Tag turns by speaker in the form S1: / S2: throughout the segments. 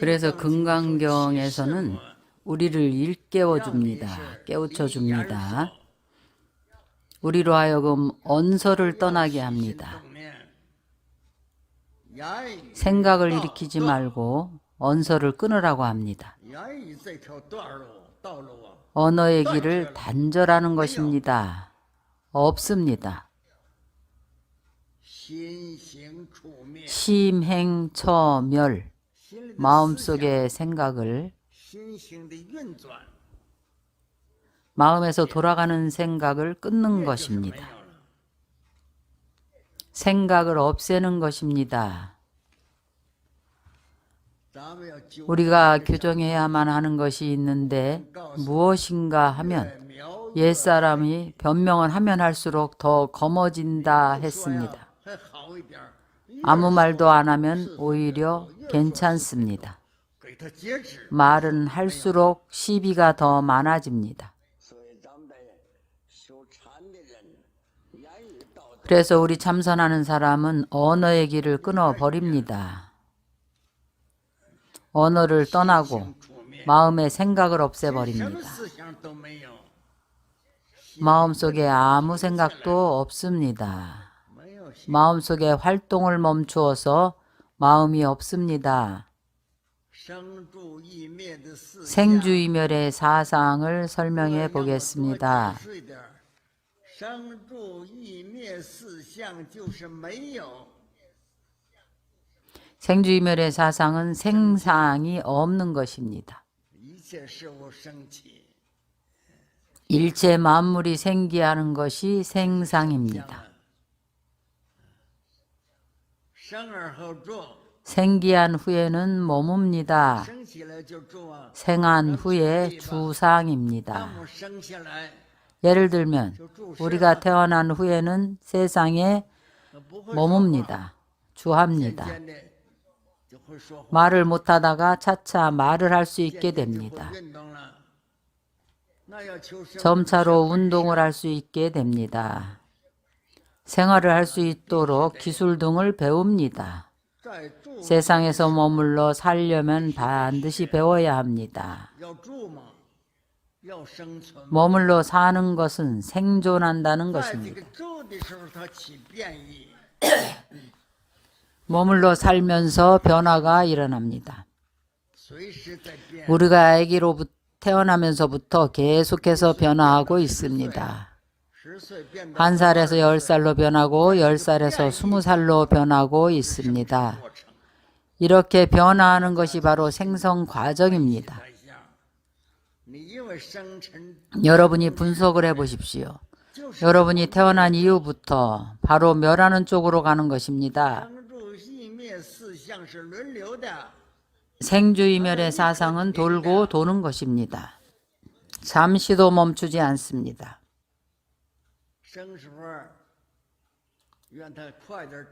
S1: 그래서 금강경에서는 우리를 일깨워 줍니다. 깨우쳐 줍니다. 우리로 하여금 언서를 떠나게 합니다. 생각을 일으키지 말고 언서를 끊으라고 합니다. 언어의 길을 단절하는 것입니다. 없습니다. 심행처멸, 마음속의 생각을, 마음에서 돌아가는 생각을 끊는 것입니다. 생각을 없애는 것입니다. 우리가 교정해야만 하는 것이 있는데 무엇인가 하면 옛사람이 변명을 하면 할수록 더 검어진다 했습니다. 아무 말도 안 하면 오히려 괜찮습니다. 말은 할수록 시비가 더 많아집니다. 그래서 우리 참선하는 사람은 언어의 길을 끊어버립니다. 언어를 떠나고 마음의 생각을 없애버립니다. 마음속에 아무 생각도 없습니다. 마음속에 활동을 멈추어서 마음이 없습니다. 생주이멸의 사상을 설명해 보겠습니다. 생주이멸의 사상은 생상이 없는 것입니다. 일체 만물이 생기하는 것이 생상입니다. 생기한 후에는 머뭅니다. 생한 후에 주상입니다. 예를 들면 우리가 태어난 후에는 세상에 머뭅니다. 주합니다. 말을 못하다가 차차 말을 할 수 있게 됩니다. 점차로 운동을 할 수 있게 됩니다. 생활을 할 수 있도록 기술 등을 배웁니다. 세상에서 머물러 살려면 반드시 배워야 합니다. 머물러 사는 것은 생존한다는 것입니다. 머물러 살면서 변화가 일어납니다. 우리가 아기로 태어나면서부터 계속해서 변화하고 있습니다. 1살에서 10살로 변하고 10살에서 20살로 변하고 있습니다. 이렇게 변화하는 것이 바로 생성 과정입니다. 여러분이 분석을 해보십시오. 여러분이 태어난 이후부터 바로 멸하는 쪽으로 가는 것입니다. 생주이멸의 사상은 돌고 도는 것입니다. 잠시도 멈추지 않습니다.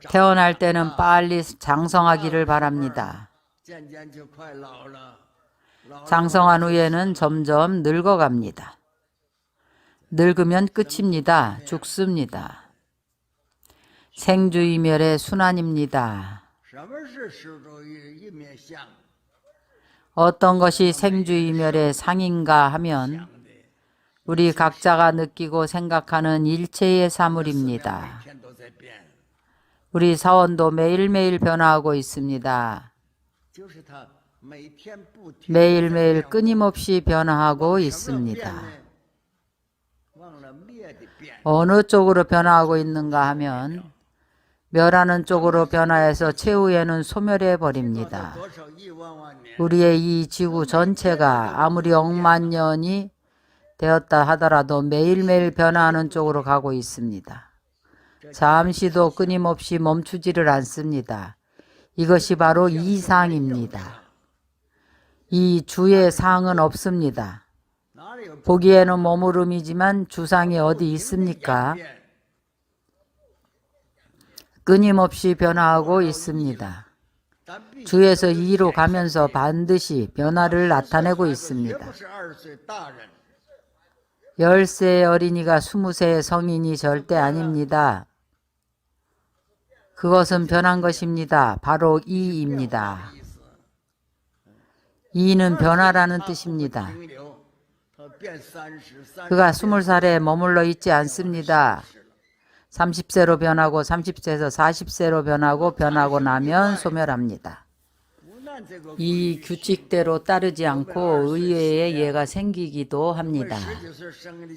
S1: 태어날 때는 빨리 장성하기를 바랍니다. 장성한 후에는 점점 늙어갑니다. 늙으면 끝입니다. 죽습니다. 생주이멸의 순환입니다. 어떤 것이 생주이멸의 상인가 하면 우리 각자가 느끼고 생각하는 일체의 사물입니다. 우리 사원도 매일매일 변화하고 있습니다. 매일매일 끊임없이 변화하고 있습니다. 어느 쪽으로 변화하고 있는가 하면 멸하는 쪽으로 변화해서 최후에는 소멸해 버립니다. 우리의 이 지구 전체가 아무리 억만 년이 되었다 하더라도 매일매일 변화하는 쪽으로 가고 있습니다. 잠시도 끊임없이 멈추지를 않습니다. 이것이 바로 이상입니다. 이 주의 상은 없습니다. 보기에는 머무름이지만 주상이 어디 있습니까? 끊임없이 변화하고 있습니다. 주에서 이로 가면서 반드시 변화를 나타내고 있습니다. 10세의 어린이가 20세의 성인이 절대 아닙니다. 그것은 변한 것입니다. 바로 이입니다. 이는 변화라는 뜻입니다. 그가 20살에 머물러 있지 않습니다. 30세로 변하고 30세에서 40세로 변하고 나면 소멸합니다. 이 규칙대로 따르지 않고 의외의 예가 생기기도 합니다.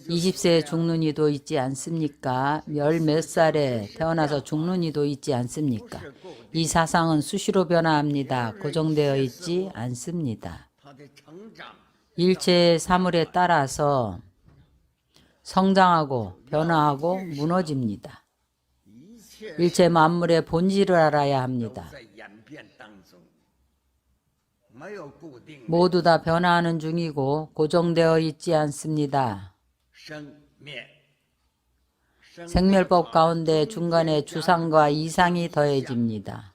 S1: 20세에 죽는 이도 있지 않습니까? 몇 살에 태어나서 죽는 이도 있지 않습니까? 이 사상은 수시로 변화합니다. 고정되어 있지 않습니다. 일체의 사물에 따라서 성장하고 변화하고 무너집니다. 일체 만물의 본질을 알아야 합니다. 모두 다 변화하는 중이고 고정되어 있지 않습니다. 생멸법 가운데 중간에 주상과 이상이 더해집니다.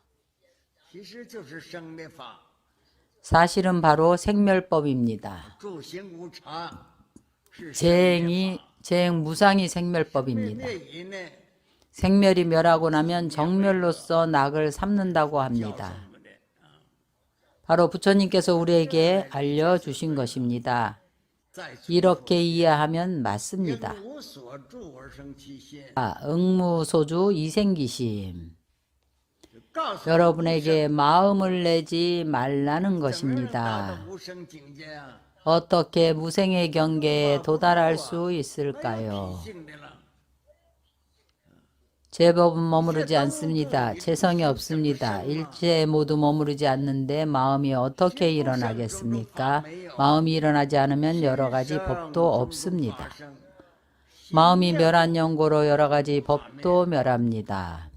S1: 사실은 바로 생멸법입니다. 재행무상이 생멸법입니다. 생멸이 멸하고 나면 정멸로서 낙을 삼는다고 합니다. 바로 부처님께서 우리에게 알려주신 것입니다. 이렇게 이해하면 맞습니다. 응무소주 이생기심. 여러분에게 마음을 내지 말라는 것입니다. 어떻게 무생의 경계에 도달할 수 있을까요? 제법은 머무르지 않습니다. 체성이 없습니다. 일체 모두 머무르지 않는데 마음이 어떻게 일어나겠습니까? 마음이 일어나지 않으면 여러 가지 법도 없습니다. 마음이 멸한 연고로 여러 가지 법도 멸합니다.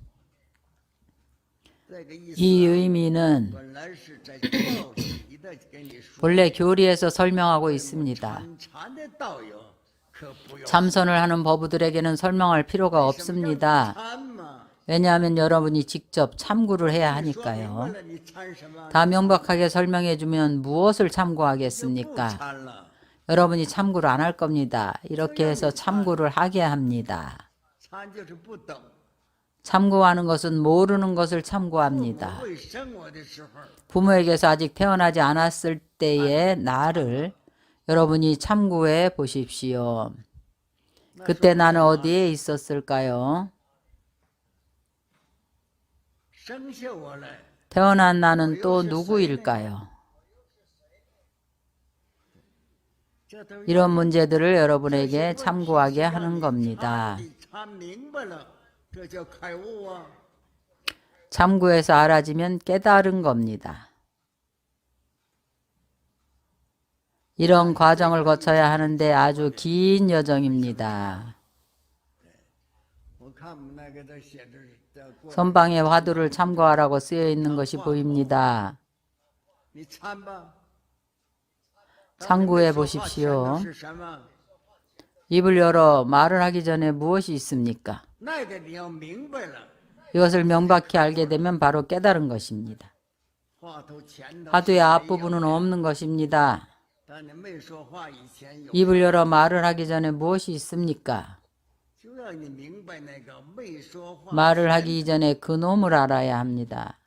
S1: 이 의미는 본래 교리에서 설명하고 있습니다. 참선을 하는 법우들에게는 설명할 필요가 없습니다. 왜냐하면 여러분이 직접 참구를 해야 하니까요. 다 명백하게 설명해주면 무엇을 참고하겠습니까? 여러분이 참구를 안 할 겁니다. 이렇게 해서 참구를 하게 합니다. 참고하는 것은 모르는 것을 참고합니다. 부모에게서 아직 태어나지 않았을 때의 나를 여러분이 참고해 보십시오. 그때 나는 어디에 있었을까요? 태어난 나는 또 누구일까요? 이런 문제들을 여러분에게 참고하게 하는 겁니다. 참고해서 알아지면 깨달은 겁니다. 이런 과정을 거쳐야 하는데 아주 긴 여정입니다. 선방에 화두를 참고하라고 쓰여 있는 것이 보입니다. 참고해 보십시오. 입을 열어 말을 하기 전에 무엇이 있습니까? 이것을 명확히 알게 되면 바로 깨달은 것입니다. 화두의 앞부분은 없는 것입니다. 입을 열어 말을 하기 전에 무엇이 있습니까? 말을 하기 이전에 그 놈을 알아야 합니다.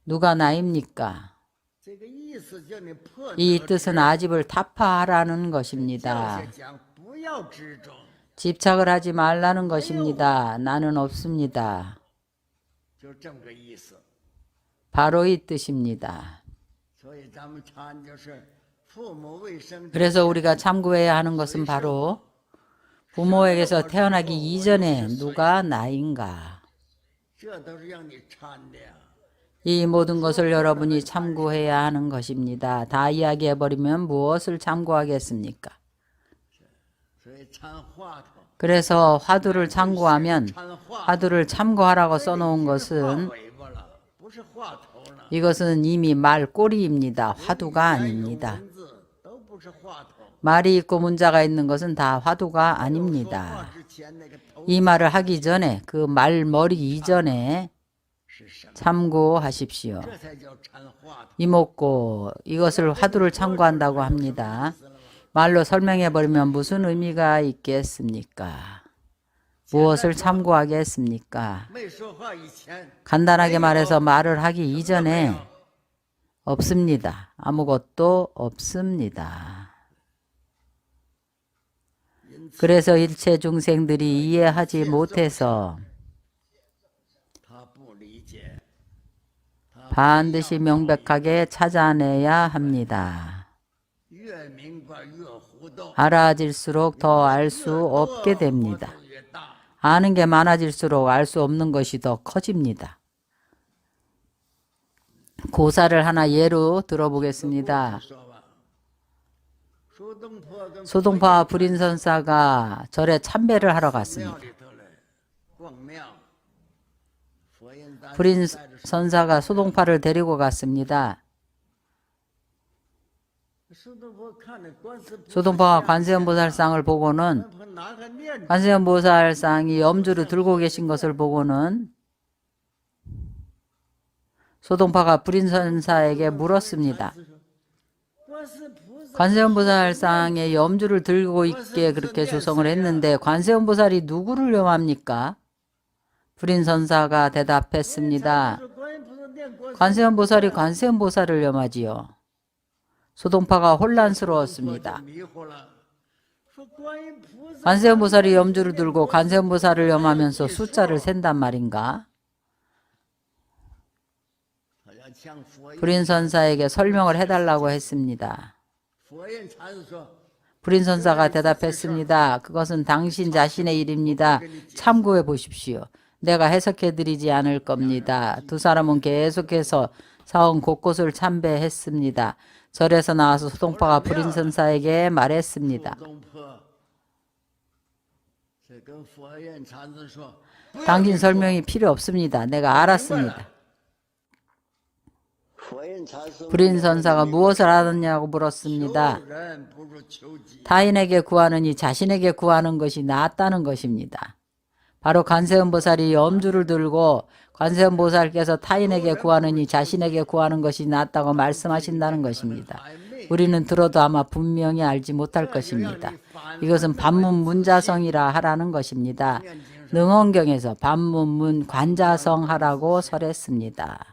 S1: 누가 나입니까? 이 뜻은 아집을 타파하라는 것입니다. 집착을 하지 말라는 것입니다. 나는 없습니다. 바로 이 뜻입니다. 그래서 우리가 참고해야 하는 것은 바로 부모에게서 태어나기 이전에 누가 나인가. 이 모든 것을 여러분이 참고해야 하는 것입니다. 다 이야기해버리면 무엇을 참고하겠습니까? 그래서 화두를 참고하면 화두를 참고하라고 써놓은 것은 이것은 이미 말꼬리입니다. 화두가 아닙니다. 말이 있고 문자가 있는 것은 다 화두가 아닙니다. 이 말을 하기 전에 그 말머리 이전에 참고하십시오. 이목고 이것을 화두를 참고한다고 합니다. 말로 설명해버리면 무슨 의미가 있겠습니까? 무엇을 참고하겠습니까? 간단하게 말해서 말을 하기 이전에 없습니다. 아무것도 없습니다. 그래서 일체 중생들이 이해하지 못해서 반드시 명백하게 찾아내야 합니다. 알아질수록 더 알 수 없게 됩니다. 아는 게 많아질수록 알 수 없는 것이 더 커집니다. 고사를 하나 예로 들어보겠습니다. 소동파와 불인선사가 절에 참배를 하러 갔습니다. 불인선사가 소동파를 데리고 갔습니다. 소동파가 관세음보살상을 보고는 관세음보살상이 염주를 들고 계신 것을 보고는 소동파가 불인선사에게 물었습니다. 관세음보살상에 염주를 들고 있게 그렇게 조성을 했는데 관세음보살이 누구를 염합니까? 불인선사가 대답했습니다. 관세음보살이 관세음보살을 염하지요. 소동파가 혼란스러웠습니다. 관세음보살이 염주를 들고 관세음보살을 염하면서 숫자를 센단 말인가? 불인선사에게 설명을 해달라고 했습니다. 불인선사가 대답했습니다. 그것은 당신 자신의 일입니다. 참고해 보십시오. 내가 해석해 드리지 않을 겁니다. 두 사람은 계속해서 사원 곳곳을 참배했습니다. 절에서 나와서 소동파가 불인선사에게 말했습니다. 당신 설명이 필요 없습니다. 내가 알았습니다. 불인선사가 무엇을 알았냐고 물었습니다. 타인에게 구하느니 자신에게 구하는 것이 낫다는 것입니다. 바로 관세음보살이 염주를 들고 관세음보살께서 타인에게 구하느니 자신에게 구하는 것이 낫다고 말씀하신다는 것입니다. 우리는 들어도 아마 분명히 알지 못할 것입니다. 이것은 반문문자성이라 하라는 것입니다. 능언경에서 반문문 관자성하라고 설했습니다.